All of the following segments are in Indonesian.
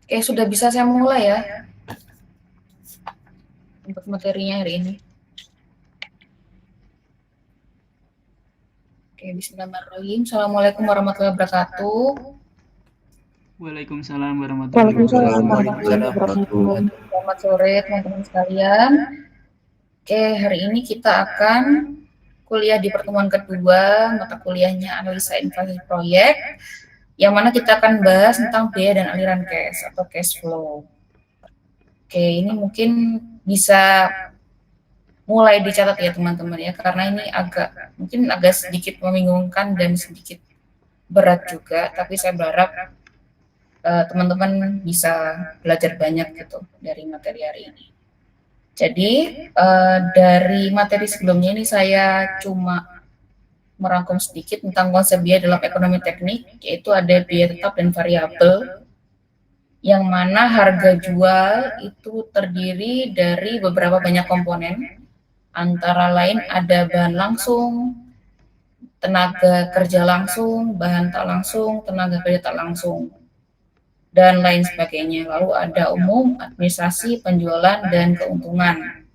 Oke, sudah bisa saya mulai ya untuk materinya hari ini. Oke, bismillahirrahmanirrahim. Assalamualaikum warahmatullahi wabarakatuh. Waalaikumsalam warahmatullahi Waalaikumsalam wabarakatuh. warahmatullahi wabarakatuh. Selamat sore teman-teman sekalian. Oke, hari ini kita akan kuliah di pertemuan kedua, mata kuliahnya analisa inflasi proyek, yang mana kita akan bahas tentang biaya dan aliran cash atau cash flow. Oke, ini mungkin bisa mulai dicatat ya teman-teman ya, karena ini mungkin agak sedikit membingungkan dan sedikit berat juga, tapi saya berharap teman-teman bisa belajar banyak gitu dari materi hari ini. Jadi dari materi sebelumnya ini saya cuma merangkum sedikit tentang konsep biaya dalam ekonomi teknik, yaitu ada biaya tetap dan variabel, yang mana harga jual itu terdiri dari beberapa banyak komponen, antara lain ada bahan langsung, tenaga kerja langsung, bahan tak langsung, tenaga kerja tak langsung, dan lain sebagainya. Lalu ada umum, administrasi, penjualan, dan keuntungan.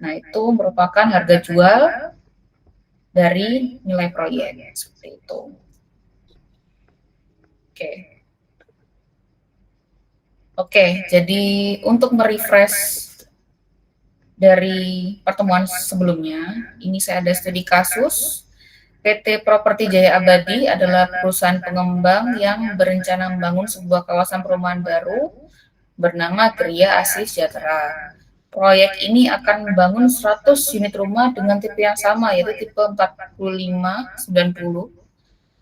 Nah, itu merupakan harga jual dari nilai proyek, seperti itu. Oke. Oke, jadi untuk merefresh dari pertemuan sebelumnya, ini saya ada studi kasus. PT Properti Jaya Abadi adalah perusahaan pengembang yang berencana membangun sebuah kawasan perumahan baru bernama Gria Asri Sejahtera. Proyek ini akan membangun 100 unit rumah dengan tipe yang sama, yaitu tipe 45-90,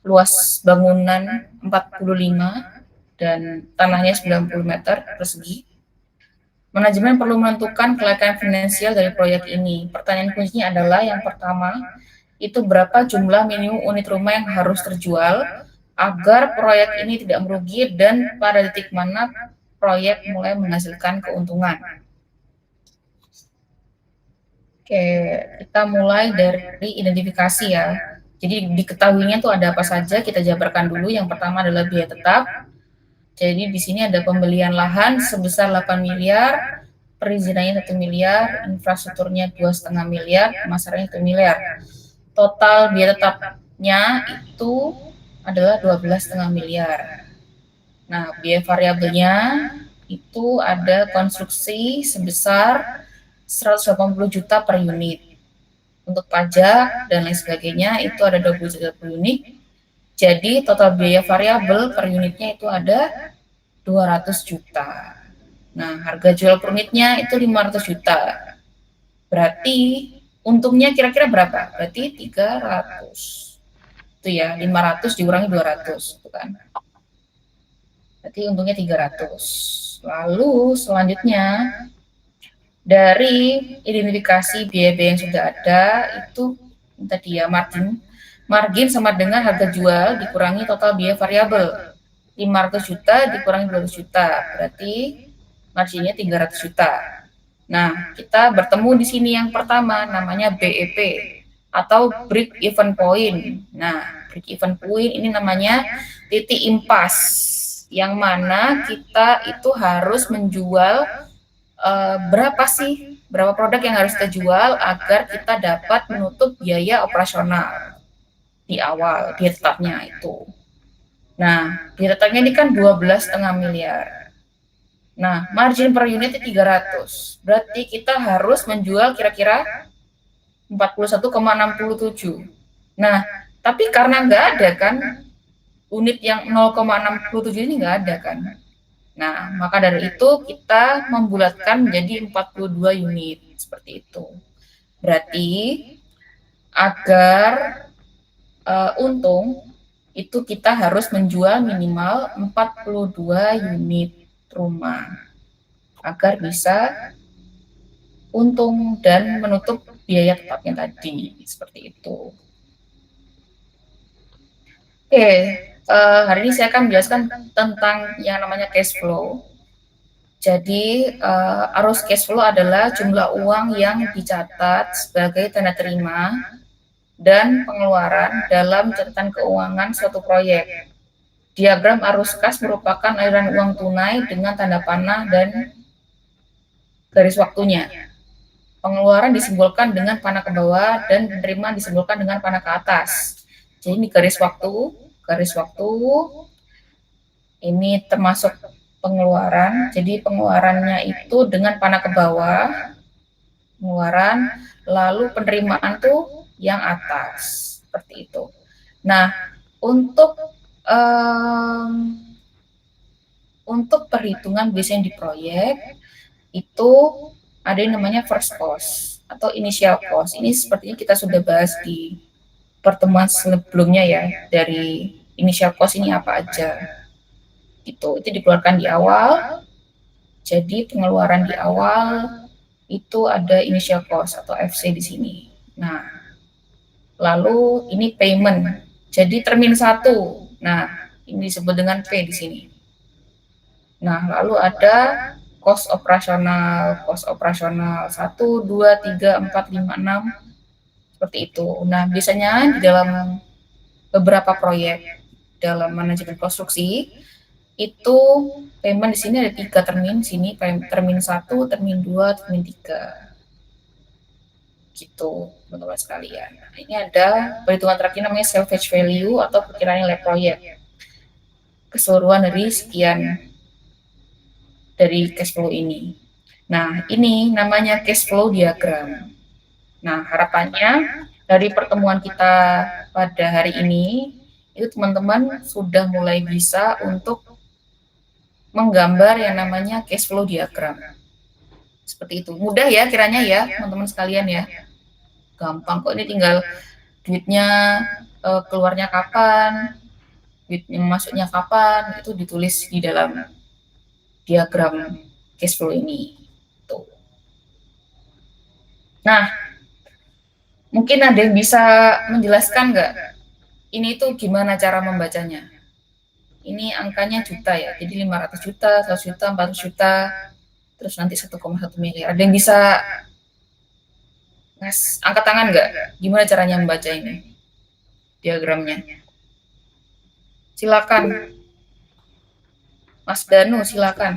luas bangunan 45 dan tanahnya 90 meter persegi. Manajemen perlu menentukan kelayakan finansial dari proyek ini. Pertanyaan kuncinya adalah yang pertama, itu berapa jumlah minimum unit rumah yang harus terjual agar proyek ini tidak merugi dan pada detik mana proyek mulai menghasilkan keuntungan. Oke, kita mulai dari identifikasi ya. Jadi diketahuinya tuh ada apa saja, kita jabarkan dulu. Yang pertama adalah biaya tetap. Jadi di sini ada pembelian lahan sebesar 8 miliar, perizinannya 1 miliar, infrastrukturnya 2,5 miliar, pemasarannya 1 miliar. Total biaya tetapnya itu adalah 12,5 miliar. Nah, biaya variabelnya itu ada konstruksi sebesar 180 juta per unit. Untuk pajak dan lain sebagainya itu ada 20 juta per unit. Jadi total biaya variabel per unitnya itu ada 200 juta. Nah, harga jual per unitnya itu 500 juta. Berarti untungnya kira-kira berapa? Berarti 300. Itu ya, 500 dikurangi 200 itu kan. Berarti untungnya 300. Lalu selanjutnya dari identifikasi biaya-biaya yang sudah ada itu tadi ya, margin sama dengan harga jual dikurangi total biaya variabel. 500 juta dikurangi 200 juta, berarti marginnya 300 juta. Nah, kita bertemu di sini yang pertama namanya BEP atau break even point. Nah, break even point ini namanya titik impas, yang mana kita itu harus menjual berapa produk yang harus kita jual agar kita dapat menutup biaya operasional di awal, di tetapnya itu. Nah, di tetapnya ini kan 12,5 miliar. Nah, margin per unit 300. Berarti kita harus menjual kira-kira 41,67. Nah, tapi karena nggak ada kan, unit yang 0,67 ini nggak ada kan. Nah, maka dari itu kita membulatkan menjadi 42 unit, seperti itu. Berarti agar untung, itu kita harus menjual minimal 42 unit rumah agar bisa untung dan menutup biaya tetapnya tadi, seperti itu. Oke, hari ini saya akan menjelaskan tentang yang namanya cash flow. Jadi arus cash flow adalah jumlah uang yang dicatat sebagai tanda terima dan pengeluaran dalam catatan keuangan suatu proyek. Diagram arus kas merupakan aliran uang tunai dengan tanda panah dan garis waktunya. Pengeluaran disimbolkan dengan panah ke bawah dan penerimaan disimbolkan dengan panah ke atas. Jadi ini garis waktu ini termasuk pengeluaran. Jadi pengeluarannya itu dengan panah ke bawah, pengeluaran, lalu penerimaan tuh yang atas, seperti itu. Nah, untuk um, untuk perhitungan biasanya di proyek itu ada yang namanya first cost atau initial cost. Ini sepertinya kita sudah bahas di pertemuan sebelumnya ya, dari initial cost ini apa aja. Itu dikeluarkan di awal. Jadi pengeluaran di awal itu ada initial cost atau FC di sini. Nah, lalu ini payment. Jadi termin 1. Nah, ini disebut dengan P di sini. Nah, lalu ada cost operasional 1, 2, 3, 4, 5, 6 seperti itu. Nah, biasanya di dalam beberapa proyek dalam manajemen konstruksi itu payment di sini ada 3 termin, sini termin 1, termin 2, termin 3. Gitu, teman-teman sekalian. Nah, ini ada perhitungan terakhir namanya salvage value atau perkiraan nilai proyek. Keseluruhan dari sekian dari cash flow ini. Nah, ini namanya cash flow diagram. Nah, harapannya dari pertemuan kita pada hari ini, itu teman-teman sudah mulai bisa untuk menggambar yang namanya cash flow diagram. Seperti itu. Mudah ya kiranya ya, teman-teman sekalian ya. Gampang kok, ini tinggal duitnya keluarnya kapan, duitnya masuknya kapan, itu ditulis di dalam diagram cash flow ini. Tuh. Nah, mungkin ada yang bisa menjelaskan nggak? Ini tuh gimana cara membacanya? Ini angkanya juta ya, jadi 500 juta, 100 juta, 400 juta, terus nanti 1,1 miliar. Ada yang bisa angkat tangan nggak? Gimana caranya membaca ini diagramnya? Silakan, Mas Danu, silakan.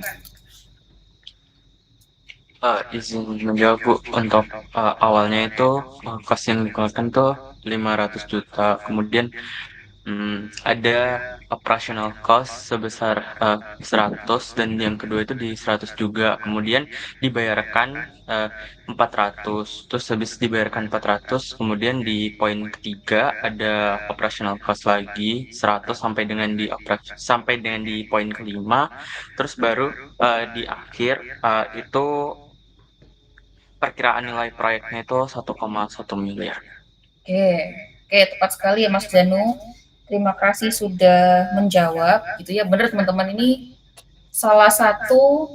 Izin menjawab Bu, untuk awalnya itu cost yang dikeluarkan tuh 500 juta, kemudian ada operational cost sebesar 100 dan yang kedua itu di 100 juga, kemudian dibayarkan 400, terus habis dibayarkan 400, kemudian di poin ketiga ada operational cost lagi 100 sampai dengan di poin kelima, terus baru di akhir itu perkiraan nilai proyeknya itu 1,1 miliar. Oke, oke, tepat sekali ya Mas Danu. Terima kasih sudah menjawab. Gitu ya, benar teman-teman, ini salah satu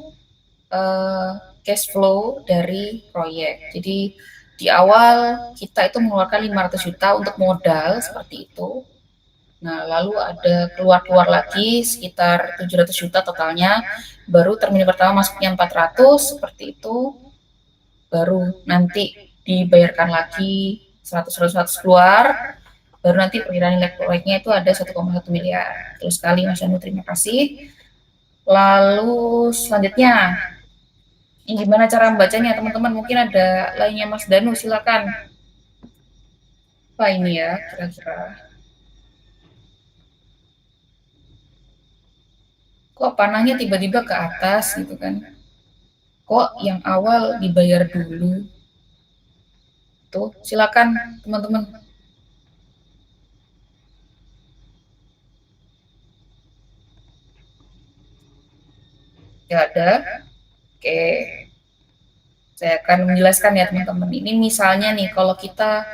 cash flow dari proyek. Jadi di awal kita itu mengeluarkan 500 juta untuk modal seperti itu. Nah, lalu ada keluar-keluar lagi sekitar 700 juta totalnya. Baru termin pertama masuknya 400 seperti itu. Baru nanti dibayarkan lagi 100 keluar. Baru nanti perkiraan nilai proyeknya itu ada 1,1 miliar. Terus sekali Mas Anu, terima kasih. Lalu selanjutnya, ini gimana cara membacanya teman-teman? Mungkin ada lainnya Mas Danu, silakan. Apa ini ya kira-kira? Kok panahnya tiba-tiba ke atas gitu kan? Kok yang awal dibayar dulu? Tuh, silakan teman-teman. Ya ada. Oke, saya akan menjelaskan ya teman-teman. Ini misalnya nih, kalau kita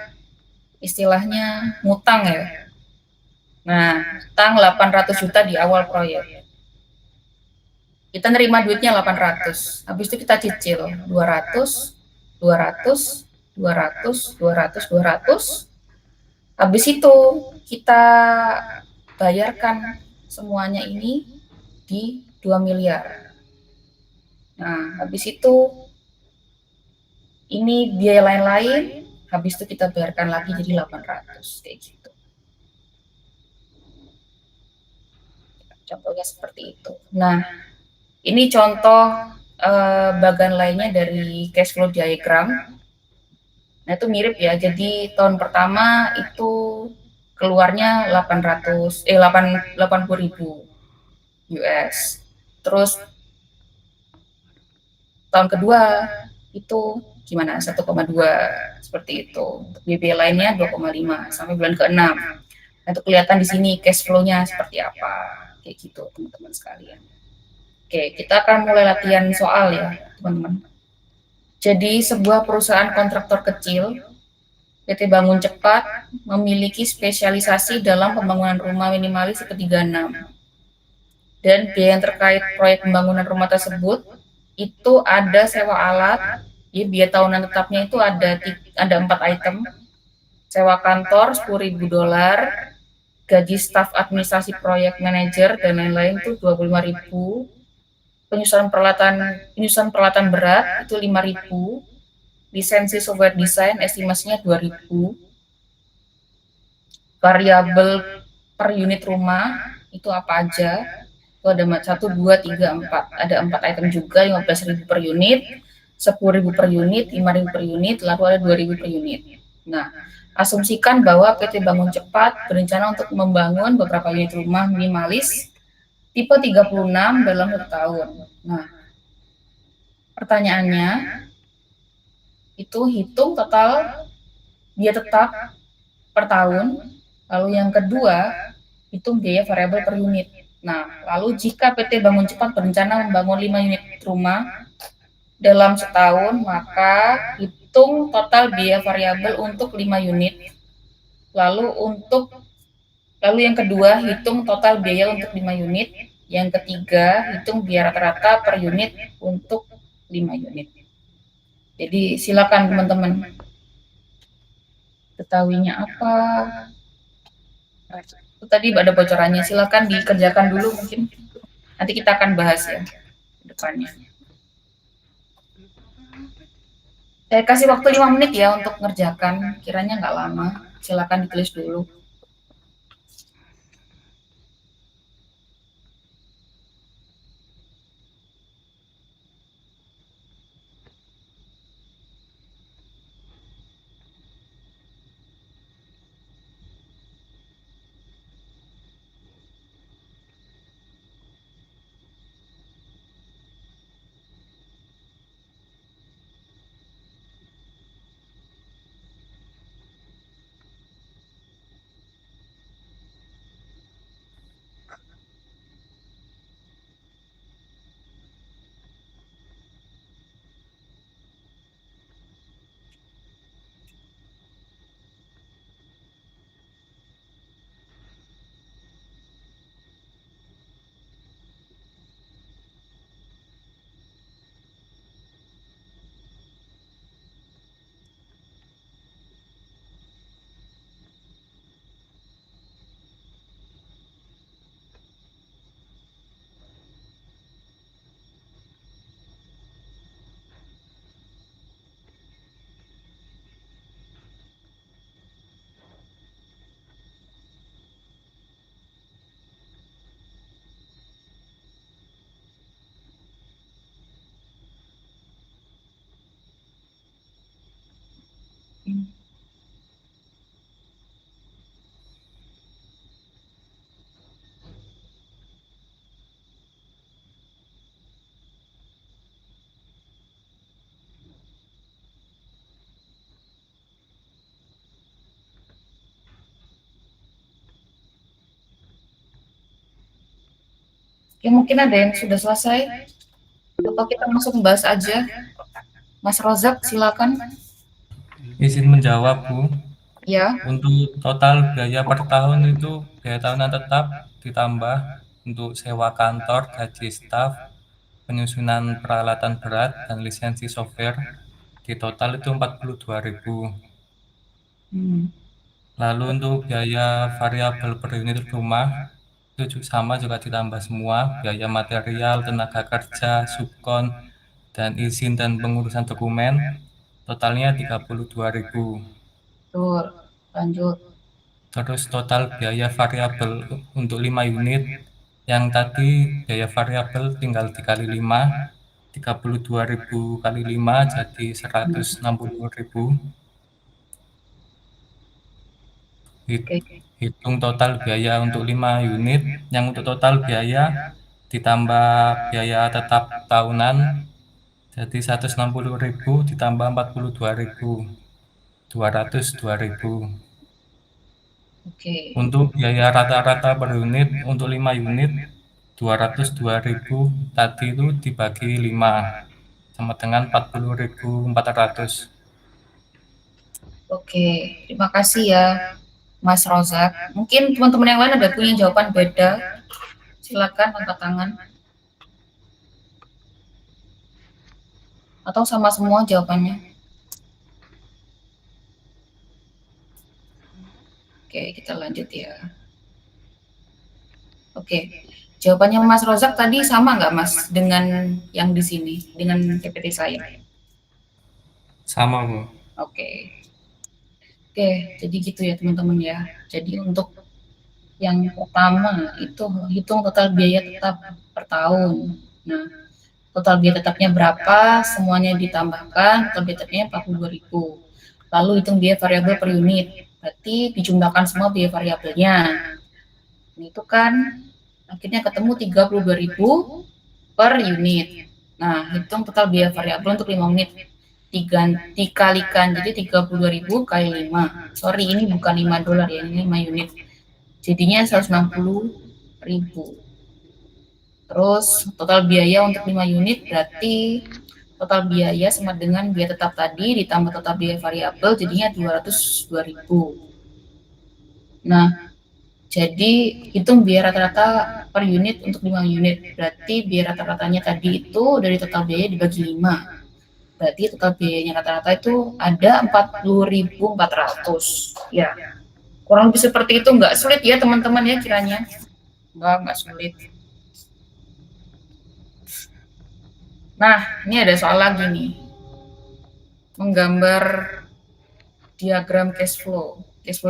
istilahnya ngutang ya. Nah, utang 800 juta di awal proyek. Kita nerima duitnya 800. Habis itu kita cicil 200, 200, 200, 200, 200. Habis itu kita bayarkan semuanya ini di 2 miliar. Nah, habis itu ini biaya lain-lain, habis itu kita bayarkan lagi jadi 800 kayak gitu. Contohnya seperti itu. Nah, ini contoh bagan lainnya dari cash flow diagram. Nah, itu mirip ya. Jadi tahun pertama itu keluarnya 80.000 US. Terus tahun kedua itu gimana? 1,2 seperti itu. Untuk BB lainnya 2,5 sampai bulan ke-6. Nah, itu kelihatan di sini cash flow-nya seperti apa. Kayak gitu, teman-teman sekalian. Oke, kita akan mulai latihan soal ya, teman-teman. Jadi, sebuah perusahaan kontraktor kecil, PT Bangun Cepat, memiliki spesialisasi dalam pembangunan rumah minimalis tipe 36. Dan biaya yang terkait proyek pembangunan rumah tersebut, itu ada sewa alat, ya, biaya tahunan tetapnya itu ada 4 item, sewa kantor $10.000, gaji staf administrasi proyek manajer dan lain-lain itu 25.000, penyusunan peralatan berat itu 5.000, lisensi software desain estimasinya 2.000, variabel per unit rumah itu apa aja, itu ada 1, 2, 3, 4, ada 4 item juga, 15.000 per unit, 10.000 per unit, 5.000 per unit, lalu ada 2.000 per unit. Nah, asumsikan bahwa PT Bangun Cepat berencana untuk membangun beberapa unit rumah minimalis tipe 36 dalam 1 tahun. Nah, pertanyaannya itu hitung total biaya tetap per tahun, lalu yang kedua hitung biaya variabel per unit. Nah, lalu jika PT Bangun Cepat berencana membangun 5 unit rumah dalam setahun, maka hitung total biaya variabel untuk 5 unit. Lalu yang kedua, hitung total biaya untuk 5 unit. Yang ketiga, hitung biaya rata-rata per unit untuk 5 unit. Jadi silakan teman-teman. Ketahuinya apa? Itu tadi ada bocorannya. Silakan dikerjakan dulu mungkin. Nanti kita akan bahas ya ke depannya. Saya kasih waktu 5 menit ya untuk ngerjakan. Kiranya nggak lama. Silakan ditulis dulu. Ya mungkin ada yang sudah selesai. Atau kita langsung bahas aja. Mas Rozak, silakan. Izin menjawab, Bu. Ya. Untuk total biaya per tahun itu biaya tahunan tetap ditambah untuk sewa kantor, gaji staf, penyusunan peralatan berat, dan lisensi software. Di total itu 42.000. Lalu untuk biaya variabel per unit rumah itu sama juga ditambah semua, biaya material, tenaga kerja, subkon, dan izin dan pengurusan dokumen, totalnya 32.000. Betul. Lanjut. Terus total biaya variabel untuk 5 unit Yang tadi biaya variabel tinggal dikali 5, 32.000 kali 5 jadi 160.000. Oke. Hitung total biaya untuk 5 unit, yang untuk total biaya ditambah biaya tetap tahunan, jadi 160.000 ditambah 42.000, 202.000. Oke. Untuk biaya rata-rata per unit, untuk 5 unit, 202.000 tadi itu dibagi 5, sama dengan 40.400. Oke, terima kasih ya Mas Rozak. Mungkin teman-teman yang lain ada punya jawaban beda. Silakan angkat tangan. Atau sama semua jawabannya. Oke, kita lanjut ya. Oke, jawabannya Mas Rozak tadi sama nggak Mas dengan yang di sini, dengan PPT saya? Sama, Bu. Oke. Oke, jadi gitu ya teman-teman ya. Jadi untuk yang pertama itu hitung total biaya tetap per tahun. Nah, total biaya tetapnya berapa? Semuanya ditambahkan, total biaya tetapnya 42.000. Lalu hitung biaya variabel per unit. Berarti dijumlahkan semua biaya variabelnya. Nah, itu kan akhirnya ketemu 32.000 per unit. Nah, hitung total biaya variabel untuk 5 unit. Dikalikan, jadi 32.000 kali 5. Sorry, ini bukan $5 ya, ini 5 unit. Jadinya 160.000. Terus total biaya untuk 5 unit berarti total biaya sama dengan biaya tetap tadi ditambah total biaya variabel jadinya 202.000. Nah, jadi hitung biaya rata-rata per unit untuk 5 unit. Berarti biaya rata-ratanya tadi itu dari total biaya dibagi 5. Berarti total biayanya rata-rata itu ada 40.400. Ya, kurang lebih seperti itu. Nggak sulit ya teman-teman ya kiranya. Nggak sulit. Nah, ini ada soal lagi nih. Menggambar diagram cash flow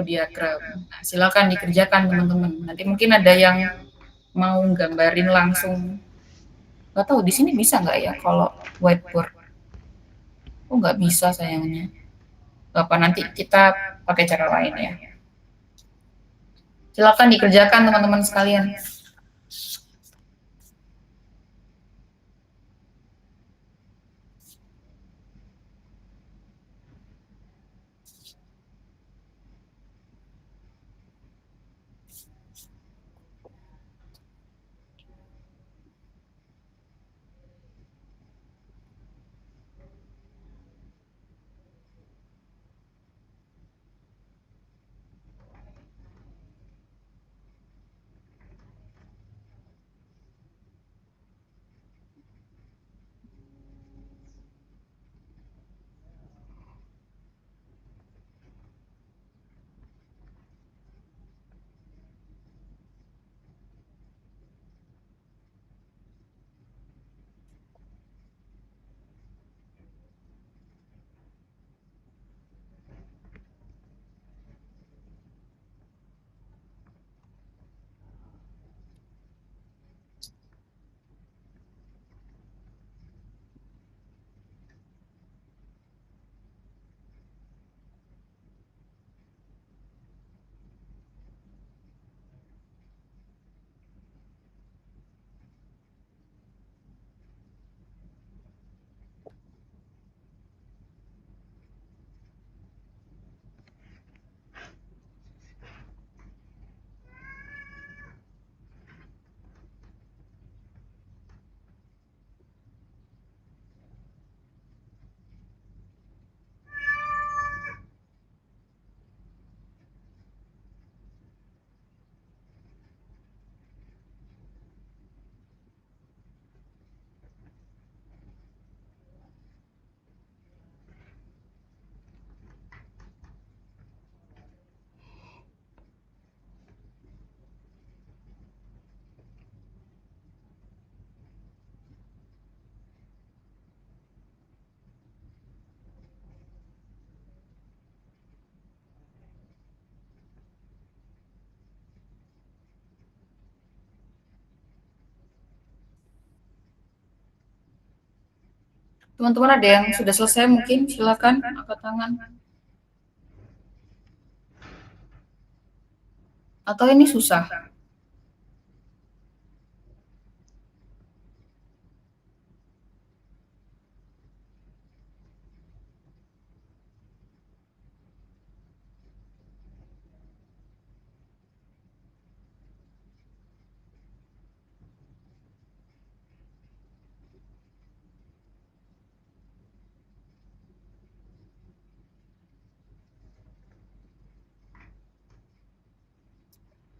diagram. Nah, silakan dikerjakan teman-teman. Nanti mungkin ada yang mau gambarin langsung. Nggak tahu di sini bisa nggak ya kalau whiteboard? Oh nggak bisa sayangnya. Apa nanti kita pakai cara lain ya. Silakan dikerjakan teman-teman sekalian. Teman-teman ada yang sudah selesai mungkin silakan angkat tangan. Atau ini susah?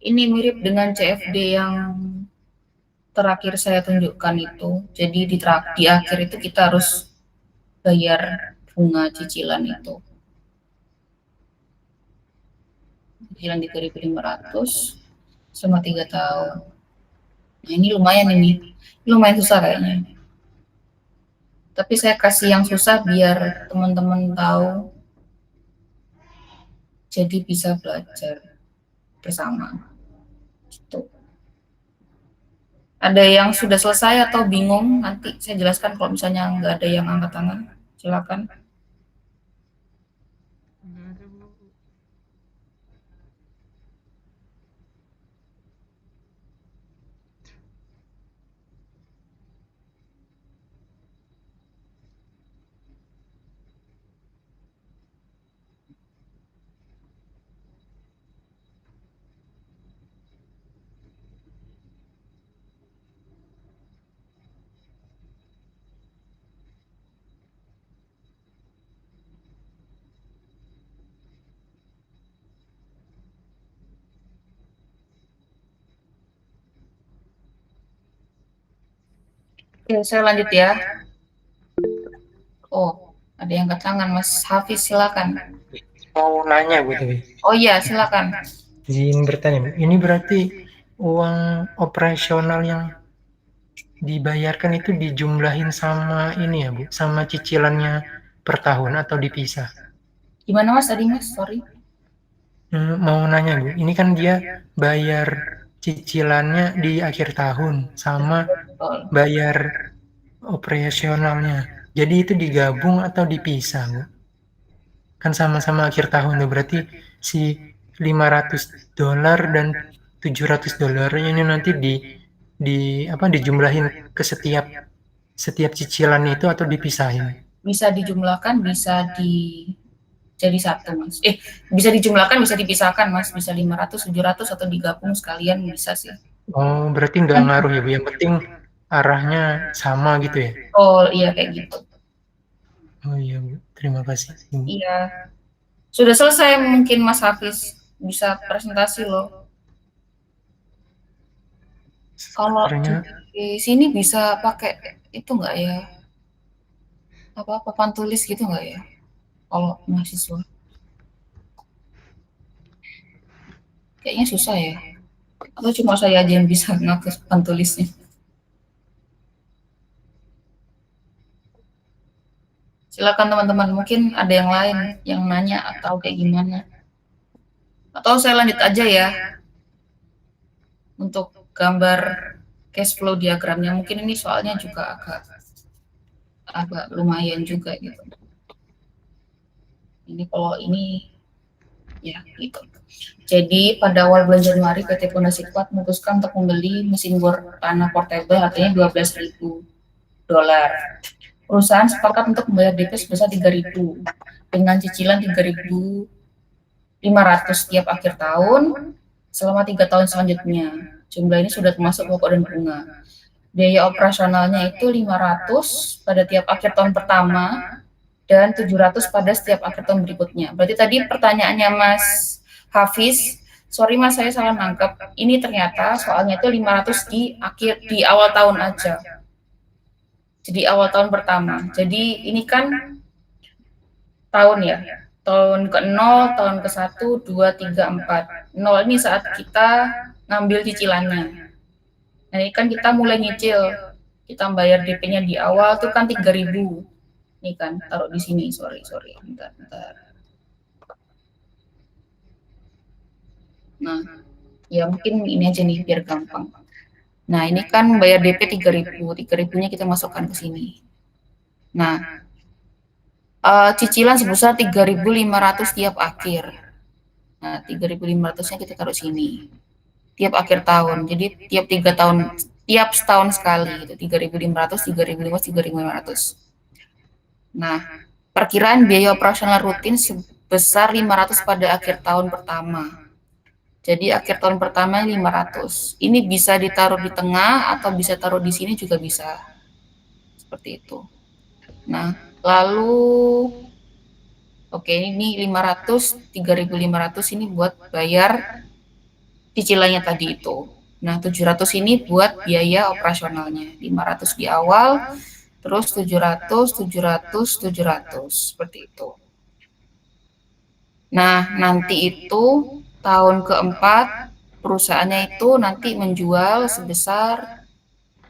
Ini mirip dengan CFD yang terakhir saya tunjukkan itu. Jadi di akhir itu kita harus bayar bunga cicilan itu. Cicilan 3.500 selama 3 tahun. Nah, ini lumayan ini. Lumayan susah kayaknya. Tapi saya kasih yang susah biar teman-teman tahu. Jadi bisa belajar bersama. Gitu. Ada yang sudah selesai atau bingung? Nanti saya jelaskan kalau misalnya nggak ada yang angkat tangan. Silakan. Oke, saya lanjut ya. Oh, ada yang angkat tangan, Mas Hafiz, silakan. Mau nanya Bu tapi Oh iya, silakan. izin bertanya Bu. Ini berarti uang operasional yang dibayarkan itu dijumlahin sama ini ya Bu, sama cicilannya per tahun atau dipisah? Gimana Mas tadi Mas? Sorry. Mau nanya Bu, ini kan dia bayar cicilannya di akhir tahun sama Betul. bayar operasionalnya. Jadi itu digabung atau dipisah Bu? Kan sama-sama akhir tahun tuh, berarti si $500 dan $700 ini nanti dijumlahin ke setiap cicilannya itu atau dipisahin? Bisa dijumlahkan, bisa jadi satu Mas. Bisa dijumlahkan, bisa dipisahkan Mas. Bisa 500, 700 atau digabung sekalian bisa sih. Oh, berarti nggak ngaruh ya Bu, yang penting arahnya sama gitu ya? Oh iya kayak gitu. Oh iya Bu, terima kasih. Iya. Sudah selesai mungkin Mas Hafiz. Bisa presentasi loh. Kalau di sini bisa pakai itu nggak ya? Apa papan tulis gitu nggak ya? Kalau mahasiswa. Kayaknya susah ya. Atau cuma saya aja yang bisa ngatur papan tulisnya. Silakan teman-teman, mungkin ada yang lain yang nanya atau kayak gimana. Atau saya lanjut aja ya. Untuk gambar cash flow diagramnya, mungkin ini soalnya juga agak lumayan juga gitu. Ini kalau ini ya gitu. Jadi pada awal bulan Januari PT Pondasi Kuat memutuskan untuk membeli mesin bor tanah portable harganya $12.000. Perusahaan sepakat untuk membayar DP sebesar 3.000 dengan cicilan 3.500 setiap akhir tahun selama 3 tahun selanjutnya. Jumlah ini sudah termasuk pokok dan bunga. Biaya operasionalnya itu 500 pada tiap akhir tahun pertama dan 700 pada setiap akhir tahun berikutnya. Berarti tadi pertanyaannya Mas Hafiz, sorry Mas saya salah nangkep. Ini ternyata soalnya itu 500 di awal tahun aja. Jadi awal tahun pertama. Jadi ini kan tahun ya. Tahun ke-0, tahun ke-1, 2, 3, 4. 0 ini saat kita ngambil cicilannya. Nah, ini kan kita mulai nyicil. Kita bayar DP-nya di awal tuh kan 3.000. Ini kan taruh di sini, sorry. Bentar. Nah, ya mungkin ini aja nih biar gampang. Nah, ini kan bayar DP 3.000. 3.000-nya kita masukkan ke sini. Nah, cicilan sebesar 3.500 tiap akhir. Nah, 3.500-nya kita taruh sini. Tiap akhir tahun. Jadi tiap 3 tahun, tiap setahun sekali gitu. 3.500, 3.500, 3.500. Nah, perkiraan biaya operasional rutin sebesar 500 pada akhir tahun pertama. Jadi akhir tahun pertama 500. Ini bisa ditaruh di tengah atau bisa taruh di sini juga bisa. Seperti itu. Nah, lalu oke, ini 500, 3.500 ini buat bayar cicilannya tadi itu. Nah, 700 ini buat biaya operasionalnya. 500 di awal, terus 700, 700, 700, seperti itu. Nah, nanti itu tahun keempat perusahaannya itu nanti menjual sebesar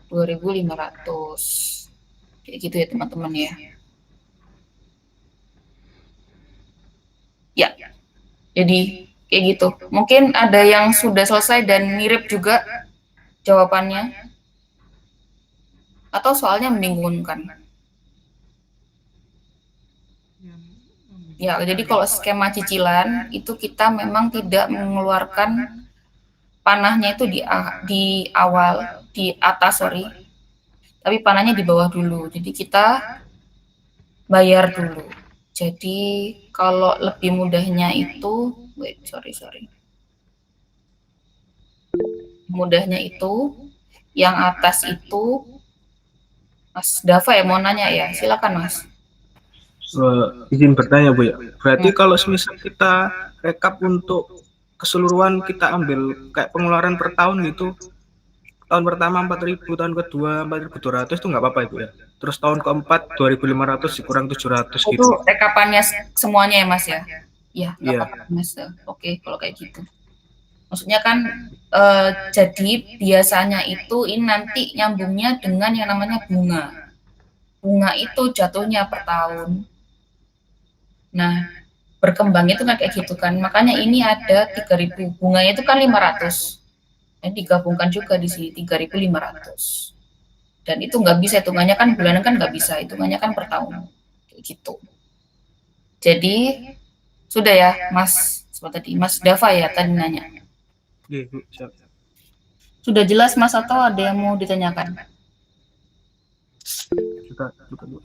2.500. Kayak gitu ya teman-teman ya. Ya, jadi kayak gitu. Mungkin ada yang sudah selesai dan mirip juga jawabannya. Atau soalnya membingungkan. Ya, jadi kalau skema cicilan itu kita memang tidak mengeluarkan panahnya itu di awal, di atas, sorry. Tapi panahnya di bawah dulu. Jadi kita bayar dulu. Jadi kalau lebih mudahnya itu, sorry. Mudahnya itu, yang atas itu, Mas Dava ya mau nanya ya, silakan Mas. Izin bertanya Bu ya. Berarti kalau semisal kita rekap untuk keseluruhan kita ambil kayak pengeluaran per tahun gitu, tahun pertama 4.000, tahun kedua 4.200 itu nggak apa-apa Ibu ya. Terus tahun keempat 2.500 dikurang 700 Itu gitu. rekapannya semuanya ya Mas ya? Iya, nggak Iya. apa-apa Mas. Oke, kalau kayak gitu. Maksudnya kan jadi biasanya itu ini nanti nyambungnya dengan yang namanya bunga. Bunga itu jatuhnya per tahun. Nah, berkembangnya itu kan kayak gitu kan. Makanya ini ada 3.000. Bunganya itu kan 500. Dan digabungkan juga di sini 3.500. Dan itu nggak bisa hitungannya kan bulanan kan nggak bisa. Hitungannya kan per tahun. Kayak gitu. Jadi sudah ya Mas, seperti tadi Mas Dava ya tadi nanya. Iya, Bu, siap. Sudah jelas Mas atau ada yang mau ditanyakan? Juga, Bu.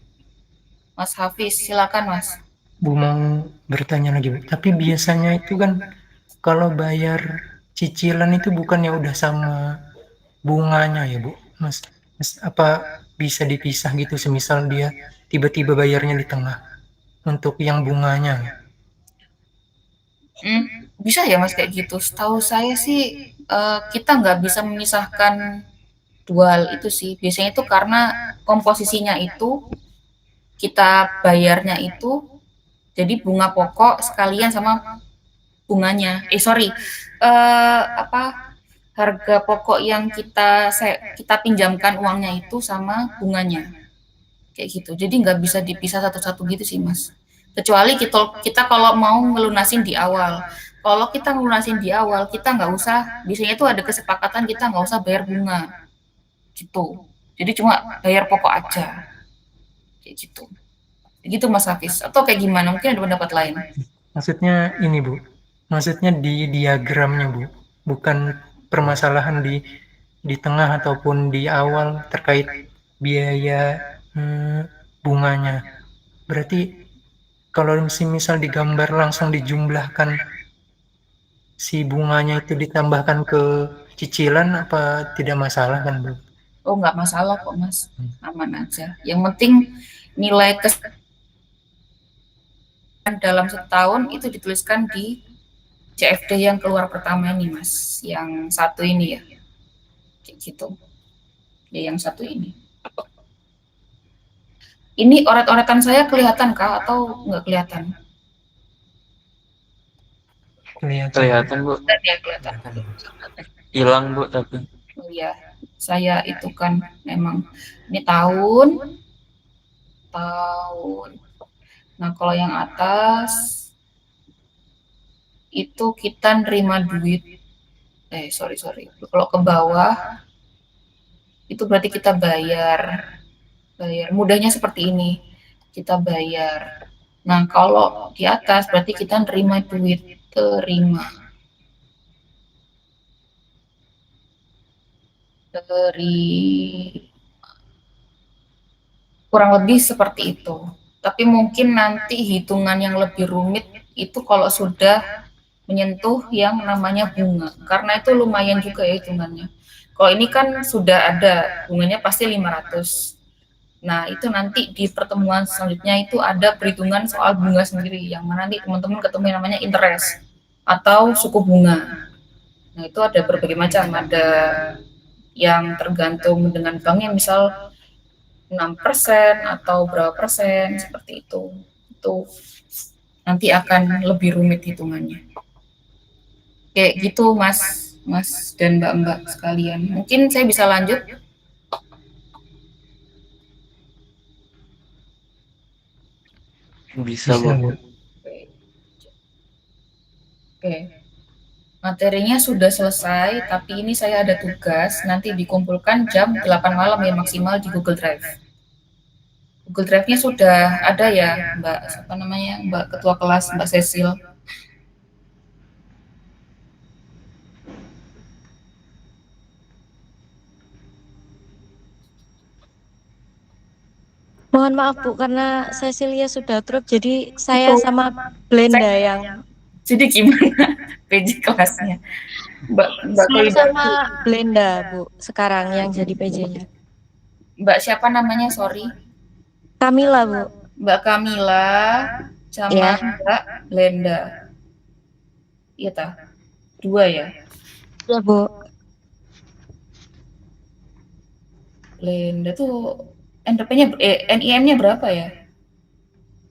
Mas Hafiz, silakan Mas. Bu mau bertanya lagi Bu, tapi biasanya itu kan kalau bayar cicilan itu bukannya udah sama bunganya ya Bu, Mas apa bisa dipisah gitu semisal dia tiba-tiba bayarnya di tengah untuk yang bunganya? Bisa ya Mas kayak gitu. Setahu saya sih kita nggak bisa memisahkan dua hal itu sih. Biasanya itu karena komposisinya itu kita bayarnya itu jadi bunga pokok sekalian sama bunganya. Harga pokok yang kita pinjamkan uangnya itu sama bunganya. Kayak gitu. Jadi nggak bisa dipisah satu-satu gitu sih Mas. Kecuali kita kalau mau ngelunasin di awal. Kalau kita ngelunasin di awal, kita nggak usah, biasanya itu ada kesepakatan kita nggak usah bayar bunga. Gitu. Jadi cuma bayar pokok aja. Kayak gitu. Gitu Mas Hafiz. Atau kayak gimana? Mungkin ada pendapat lain. Maksudnya ini Bu, maksudnya di diagramnya Bu, bukan permasalahan di tengah ataupun di awal terkait biaya bunganya. Berarti kalau misal digambar langsung dijumlahkan si bunganya itu ditambahkan ke cicilan apa tidak masalah kan Bu? Oh nggak masalah kok Mas, aman aja. Yang penting nilai dalam setahun itu dituliskan di CFD yang keluar pertama ini Mas, yang satu ini ya, kayak gitu. Ya yang satu ini. Ini oret-oretan saya kelihatan kah atau nggak kelihatan? Kelihatan Bu, Ya kelihatan. hilang Bu tapi. Oh iya, saya itu kan memang ini tahun. Nah kalau yang atas itu kita nerima duit. Sorry. Kalau ke bawah itu berarti kita bayar. Mudahnya seperti ini. kita bayar. Nah, kalau di atas berarti kita nerima duit, terima. Kurang lebih seperti itu. Tapi mungkin nanti hitungan yang lebih rumit itu kalau sudah menyentuh yang namanya bunga. Karena itu lumayan juga ya hitungannya. Kalau ini kan sudah ada bunganya pasti 500. Nah, itu nanti di pertemuan selanjutnya itu ada perhitungan soal bunga sendiri, yang mana nanti teman-teman ketemu yang namanya interest atau suku bunga. Nah, itu ada berbagai macam, ada yang tergantung dengan banknya, misal 6% atau berapa persen, seperti itu. Itu nanti akan lebih rumit hitungannya. Kayak gitu, Mas dan Mbak-mbak sekalian. Mungkin saya bisa lanjut. Bisa, Bisa, Bu. Bu. Oke. Materinya sudah selesai, tapi ini saya ada tugas, nanti dikumpulkan jam 8 malam ya maksimal di Google Drive. Google Drive-nya sudah ada ya, Mbak, apa namanya, Mbak Ketua Kelas, Mbak Cecil. Mohon maaf Bu, karena Cecilia sudah drop, jadi saya sama Blenda yang Jadi gimana PJ kelasnya? Mbak saya sama Blenda Bu sekarang yang jadi PJ-nya. Mbak siapa namanya? Sorry. Kamila Bu. Mbak Kamila sama Ya. Mbak Blenda. Iya tah? Dua ya? Ya Bu. Blenda tuh NRP-nya NIM-nya berapa ya?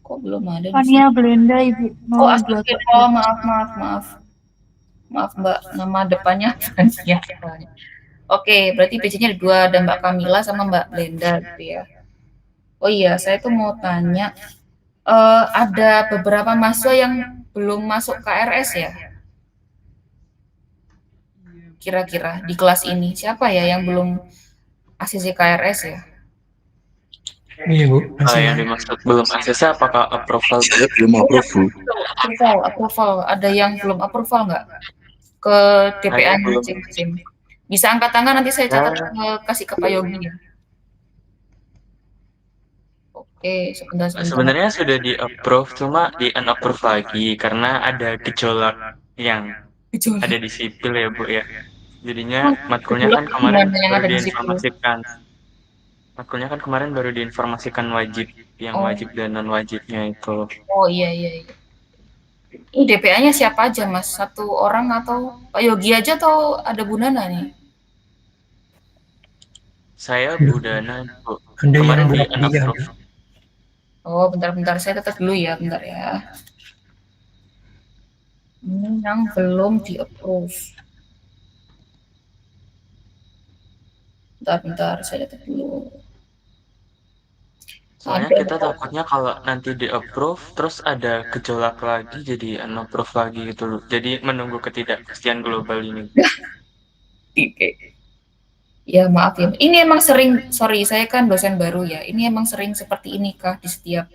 Kok belum ada di sini? Fania Blenda Ibu. Oh, astagfirullah. Oh, maaf Mbak, nama depannya Fania. Oke, berarti PC-nya ada dua, ada Mbak Kamila sama Mbak Blenda gitu ya. Oh iya, saya tuh mau tanya, ada beberapa mahasiswa yang belum masuk KRS ya? Kira-kira di kelas ini siapa ya yang belum ACC KRS ya? Iya, Bu. Yang dimaksud belum ACC apakah approval? Belum approval. Approval. Ada yang belum approval nggak? Ke DPA-nya Cim. Bisa angkat tangan, nanti saya catat kasih ke Pak Yogi ya. Oke, sebentar. Sebenarnya sudah di-approve, cuma di-unapprove lagi karena ada gejolak yang ada di sipil ya Bu ya. Jadinya matkulnya kan kemarin baru diinformasikan. Matkulnya kan kemarin baru diinformasikan wajib, yang wajib dan non wajibnya itu. Oh iya. Ini DPA-nya siapa aja Mas? Satu orang atau Pak Yogi aja atau ada Bu Nana nih? Saya Bu Dana, Bu. Ada Kemarin yang di buat dia. unapprove. Oh, bentar, saya tetap dulu ya, bentar ya. Ini yang belum di-approve. Bentar, saya tetap dulu. Soalnya kita takutnya kalau nanti di-approve, terus ada gejolak lagi, jadi unapprove lagi gitu loh. Jadi menunggu ketidakpastian global ini. Ya maaf ya, ini emang sering, sorry saya kan dosen baru ya, ini emang sering seperti ini kah di setiap